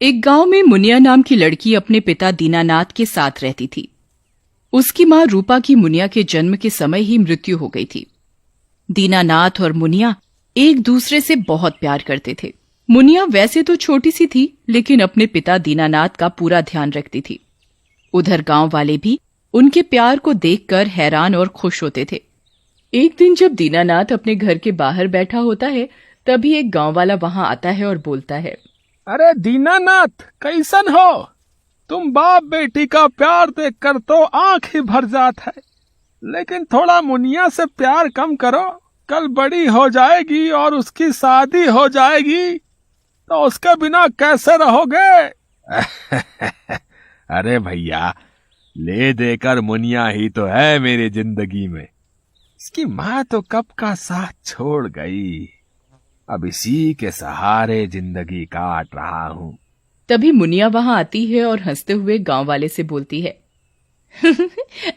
एक गांव में मुनिया नाम की लड़की अपने पिता दीनानाथ के साथ रहती थी। उसकी मां रूपा की मुनिया के जन्म के समय ही मृत्यु हो गई थी। दीनानाथ और मुनिया एक दूसरे से बहुत प्यार करते थे। मुनिया वैसे तो छोटी सी थी, लेकिन अपने पिता दीनानाथ का पूरा ध्यान रखती थी। उधर गांव वाले भी उनके प्यार को देखकर हैरान और खुश होते थे। एक दिन जब दीनानाथ अपने घर के बाहर बैठा होता है, तभी एक गांव वाला वहां आता है और बोलता है, अरे दीनानाथ, कैसन हो तुम? बाप बेटी का प्यार देखकर तो आंख ही भर जात है। लेकिन थोड़ा मुनिया से प्यार कम करो। कल बड़ी हो जाएगी और उसकी शादी हो जाएगी, तो उसके बिना कैसे रहोगे? अरे भैया, ले देकर मुनिया ही तो है मेरी जिंदगी में। इसकी माँ तो कब का साथ छोड़ गई। अब इसी के सहारे जिंदगी काट रहा हूँ। तभी मुनिया वहां आती है और हंसते हुए गांव वाले से बोलती है,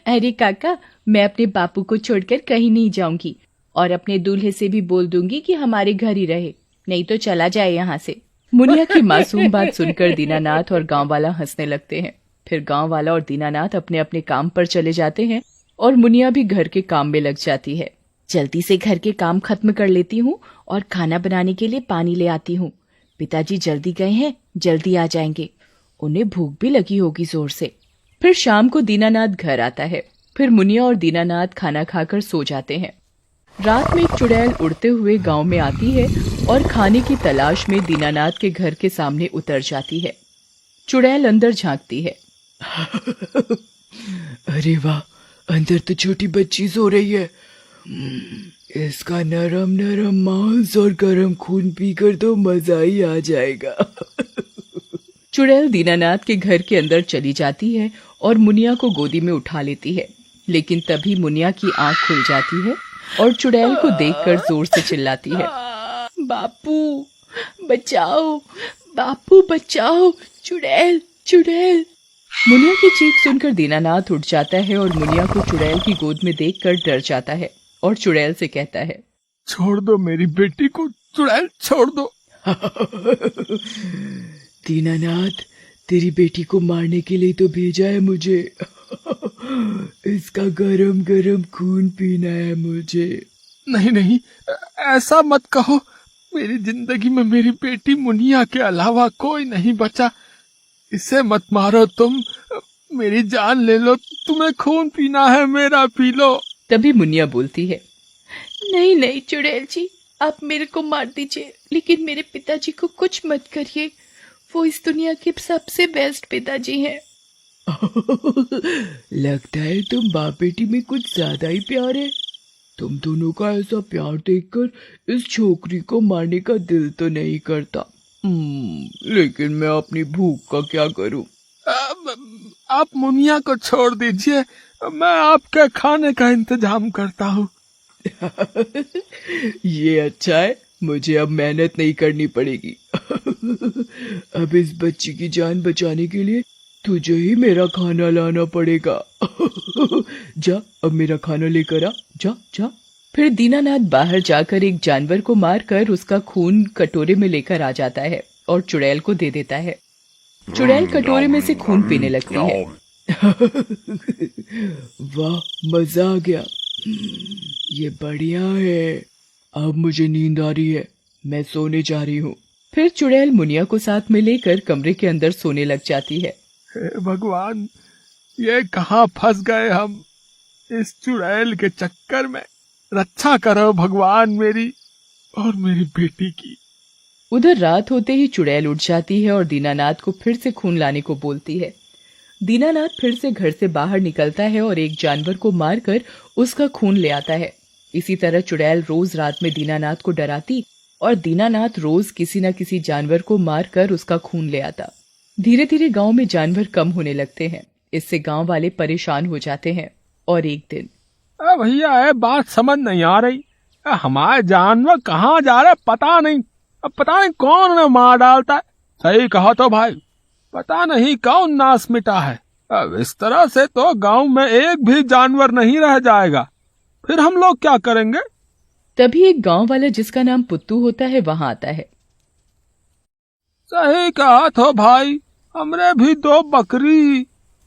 अरे काका, मैं अपने बापू को छोड़कर कहीं नहीं जाऊंगी और अपने दूल्हे से भी बोल दूंगी कि हमारे घर ही रहे, नहीं तो चला जाए यहाँ से। मुनिया की मासूम बात सुनकर दीनानाथ और गांव वाला हंसने लगते हैं। फिर गांव वाला और दीनानाथ अपने अपने काम पर चले जाते हैं और मुनिया भी घर के काम में लग जाती है। जल्दी से घर के काम खत्म कर लेती हूँ और खाना बनाने के लिए पानी ले आती हूँ। पिताजी जल्दी गए हैं, जल्दी आ जाएंगे, उन्हें भूख भी लगी होगी जोर से। फिर शाम को दीनानाथ घर आता है। फिर मुनिया और दीनानाथ खाना खाकर सो जाते हैं। रात में एक चुड़ैल उड़ते हुए गांव में आती है और खाने की तलाश में दीनानाथ के घर के सामने उतर जाती है। चुड़ैल अंदर झांकती है। अरे वाह, अंदर तो छोटी बच्ची सो रही है। इसका नरम नरम मांस और गर्म खून पीकर तो मजा ही आ जाएगा। चुड़ैल दीनानाथ के घर के अंदर चली जाती है और मुनिया को गोदी में उठा लेती है। लेकिन तभी मुनिया की आंख खुल जाती है और चुड़ैल को देखकर जोर से चिल्लाती है, बापू बचाओ, बापू बचाओ, चुड़ैल चुड़ैल। मुनिया की चीख सुनकर दीनानाथ उठ जाता है और मुनिया को चुड़ैल की गोद में देखकर डर जाता है और चुड़ैल से कहता है, छोड़ दो मेरी बेटी को, चुड़ैल छोड़ दो। दीनानाथ, तेरी बेटी को मारने के लिए तो भेजा है मुझे। इसका गरम गरम खून पीना है मुझे। नहीं नहीं, ऐसा मत कहो। मेरी जिंदगी में मेरी बेटी मुनिया के अलावा कोई नहीं बचा। इसे मत मारो तुम, मेरी जान ले लो। तुम्हें खून पीना है मेरा, पी लो। तभी मुनिया बोलती है, नहीं नहीं चुड़ैल जी, आप मेरे को मार दीजिए, लेकिन मेरे पिताजी को कुछ मत करिए। वो इस दुनिया के सबसे बेस्ट पिताजी हैं। लगता है तुम बाप बेटी में कुछ ज्यादा ही प्यार है। तुम दोनों का ऐसा प्यार देखकर इस छोकरी को मारने का दिल तो नहीं करता। लेकिन मैं अपनी भूख का क्या करूं? आप मुनिया को छोड़ दीजिए, मैं आपके खाने का इंतजाम करता हूँ। ये अच्छा है, मुझे अब मेहनत नहीं करनी पड़ेगी। अब इस बच्ची की जान बचाने के लिए तुझे ही मेरा खाना लाना पड़ेगा। जा, अब मेरा खाना लेकर आ, जा जा। फिर दीनानाथ बाहर जाकर एक जानवर को मारकर उसका खून कटोरे में लेकर आ जाता है और चुड़ैल को दे देता है। चुड़ैल कटोरे में से खून पीने लगती है। वाह, मजा आ गया। ये बढ़िया है। अब मुझे नींद आ रही है, मैं सोने जा रही हूँ। फिर चुड़ैल मुनिया को साथ में लेकर कमरे के अंदर सोने लग जाती है। हे भगवान, ये कहाँ फंस गए हम इस चुड़ैल के चक्कर में। रक्षा करो भगवान मेरी और मेरी बेटी की। उधर रात होते ही चुड़ैल उठ जाती है और दीनानाथ को फिर से खून लाने को बोलती है। दीनानाथ फिर से घर से बाहर निकलता है और एक जानवर को मारकर उसका खून ले आता है। इसी तरह चुड़ैल रोज रात में दीनानाथ को डराती और दीनानाथ रोज किसी न किसी जानवर को मारकर उसका खून ले आता। धीरे धीरे गांव में जानवर कम होने लगते हैं। इससे गांव वाले परेशान हो जाते हैं और एक दिन, भैया, ये बात समझ नहीं आ रही। हमारे जानवर कहाँ जा रहे पता नहीं। अब पता नहीं कौन उन्हें मार डालता है। सही कहा तो भाई, पता नहीं कौन नाश मिटा है। अब इस तरह से तो गांव में एक भी जानवर नहीं रह जाएगा। फिर हम लोग क्या करेंगे? तभी एक गांव वाला जिसका नाम पुत्तू होता है वहां आता है। सही कहा तो भाई, हमने भी 2 बकरी,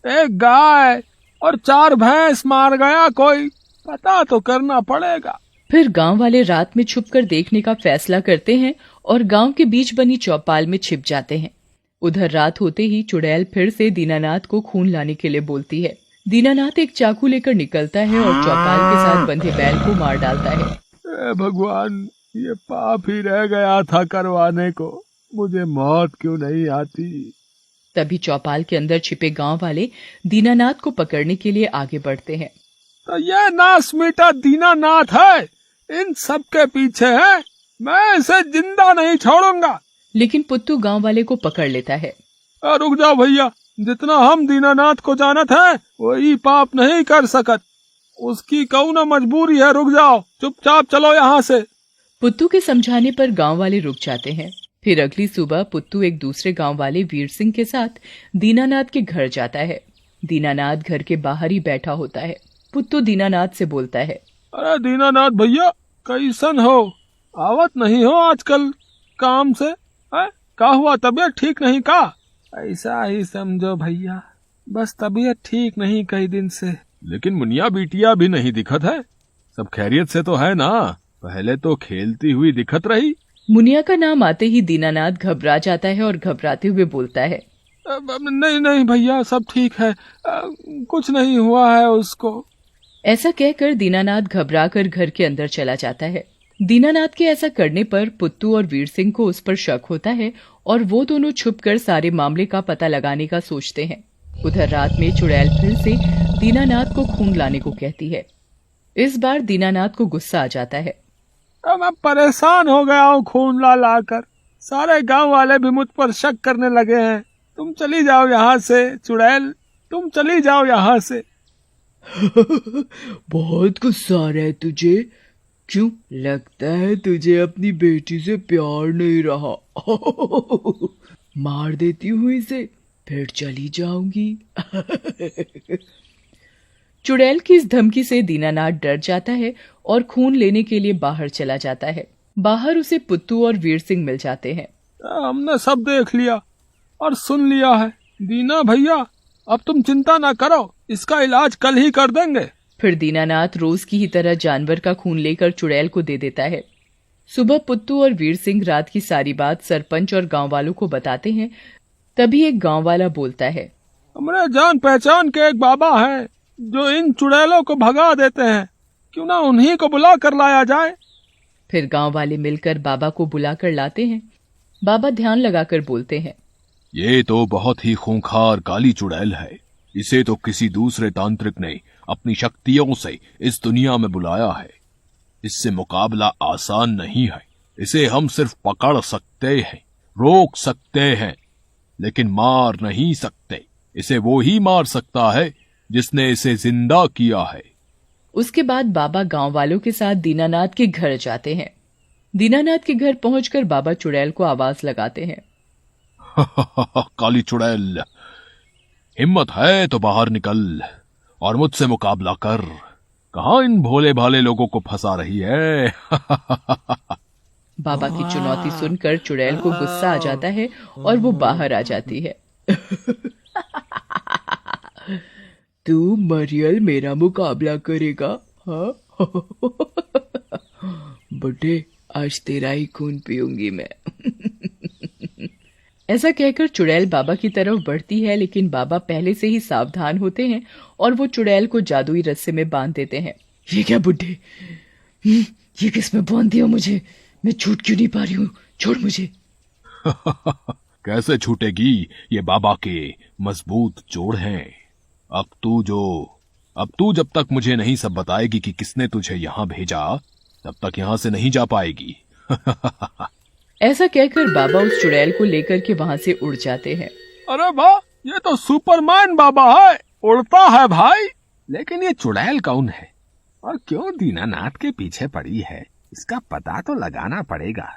1 गाय और 4 भैंस मार गया कोई, पता तो करना पड़ेगा। फिर गांव वाले रात में छुपकर देखने का फैसला करते हैं और गांव के बीच बनी चौपाल में छिप जाते हैं। उधर रात होते ही चुड़ैल फिर से दीनानाथ को खून लाने के लिए बोलती है। दीनानाथ एक चाकू लेकर निकलता है और चौपाल के साथ बंधे बैल को मार डालता है। भगवान, ये पाप ही रह गया था करवाने को, मुझे मौत क्यों नहीं आती। तभी चौपाल के अंदर छिपे गांव वाले दीनानाथ को पकड़ने के लिए आगे बढ़ते हैं। तो ये नास मीठा दीनानाथ है, इन सब के पीछे है, मैं इसे जिंदा नहीं छोड़ूंगा। लेकिन पुत्तू गांव वाले को पकड़ लेता है। रुक जाओ भैया, जितना हम दीनानाथ को जानत है वही पाप नहीं कर सकत, उसकी कौन मजबूरी है, रुक जाओ, चुपचाप चलो यहाँ से। पुत्तू के समझाने पर गांव वाले रुक जाते हैं। फिर अगली सुबह पुत्तू एक दूसरे गांव वाले वीर सिंह के साथ दीनानाथ के घर जाता है। दीनानाथ घर के बाहर ही बैठा होता है। पुत्तू दीनानाथ से बोलता है, अरे दीनानाथ भैया, कैसन हो, आवत नहीं हो आजकल काम से, का हुआ, तबीयत ठीक नहीं का? ऐसा ही समझो भैया, बस तबीयत ठीक नहीं कई दिन से। लेकिन मुनिया बिटिया भी नहीं दिखत है, सब खैरियत से तो है ना? पहले तो खेलती हुई दिखत रही। मुनिया का नाम आते ही दीनानाथ घबरा जाता है और घबराते हुए बोलता है, नहीं नहीं भैया, सब ठीक है, कुछ नहीं हुआ है उसको। ऐसा कहकर दीनानाथ घबराकर घर के अंदर चला जाता है। दीनानाथ के ऐसा करने पर पुत्तू और वीर सिंह को उस पर शक होता है और वो दोनों छुपकर सारे मामले का पता लगाने का सोचते हैं। उधर रात में चुड़ैल फिर से दीनानाथ को खून लाने को कहती है। इस बार दीनानाथ को गुस्सा आ जाता है। मैं परेशान हो गया हूँ खून ला ला कर, सारे गांव वाले भी मुझ पर शक करने लगे हैं। तुम चली जाओ यहाँ से चुड़ैल, तुम चली जाओ यहाँ से। बहुत गुस्सा आ रहा है तुझे, क्यों? लगता है तुझे अपनी बेटी से प्यार नहीं रहा। मार देती हूँ इसे, फिर चली जाऊंगी। चुड़ैल की इस धमकी से दीनानाथ डर जाता है और खून लेने के लिए बाहर चला जाता है। बाहर उसे पुत्तू और वीर सिंह मिल जाते हैं। हमने सब देख लिया और सुन लिया है दीना भैया, अब तुम चिंता ना करो, इसका इलाज कल ही कर देंगे। फिर दीनानाथ रोज की ही तरह जानवर का खून लेकर चुड़ैल को दे देता है। सुबह पुत्तू और वीर सिंह रात की सारी बात सरपंच और गांव वालों को बताते हैं। तभी एक गांव वाला बोलता है, हमारे जान पहचान के एक बाबा हैं जो इन चुड़ैलों को भगा देते हैं, क्यों ना उन्हीं को बुला कर लाया जाए। फिर गांव वाले मिलकर बाबा को बुला कर लाते हैं। बाबा ध्यान लगाकर बोलते हैं, ये तो बहुत ही खूंखार काली चुड़ैल है, इसे तो किसी दूसरे तांत्रिक ने अपनी शक्तियों से इस दुनिया में बुलाया है। इससे मुकाबला आसान नहीं है, इसे हम सिर्फ पकड़ सकते हैं, रोक सकते हैं, लेकिन मार नहीं सकते। इसे वो ही मार सकता है जिसने इसे जिंदा किया है। उसके बाद बाबा गांव वालों के साथ दीनानाथ के घर जाते हैं। दीनानाथ के घर पहुंचकर बाबा चुड़ैल को आवाज लगाते हैं, काली चुड़ैल, हिम्मत है तो बाहर निकल और मुझसे मुकाबला कर। कहाँ इन भोले भाले लोगों को फंसा रही है। बाबा की चुनौती सुनकर चुड़ैल को गुस्सा आ जाता है और वो बाहर आ जाती है। तू मरियल मेरा मुकाबला करेगा? हाँ? बटे, आज तेरा ही खून पीऊंगी मैं। ऐसा कहकर चुड़ैल बाबा की तरफ बढ़ती है, लेकिन बाबा पहले से ही सावधान होते हैं और वो चुड़ैल को जादुई रस्से में बांध देते हैं। ये क्या बुड्ढे, ये किस में बांध दिया मुझे? मैं छूट क्यों नहीं पा रही हूँ? छोड़ मुझे। कैसे छूटेगी, ये बाबा के मजबूत जोड़ हैं। अब तू जब तक मुझे नहीं सब बताएगी कि किसने तुझे यहाँ भेजा, तब तक यहाँ से नहीं जा पाएगी। ऐसा कहकर बाबा उस चुड़ैल को लेकर के वहाँ से उड़ जाते हैं। अरे वाह, ये तो सुपरमैन बाबा है, उड़ता है भाई। लेकिन ये चुड़ैल कौन है और क्यों दीनानाथ के पीछे पड़ी है, इसका पता तो लगाना पड़ेगा।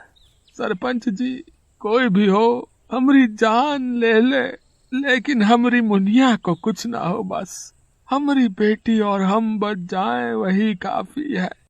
सरपंच जी, कोई भी हो, हमारी जान ले ले, लेकिन हमारी मुनिया को कुछ ना हो, बस हमारी बेटी और हम बच जाएं, वही काफी है।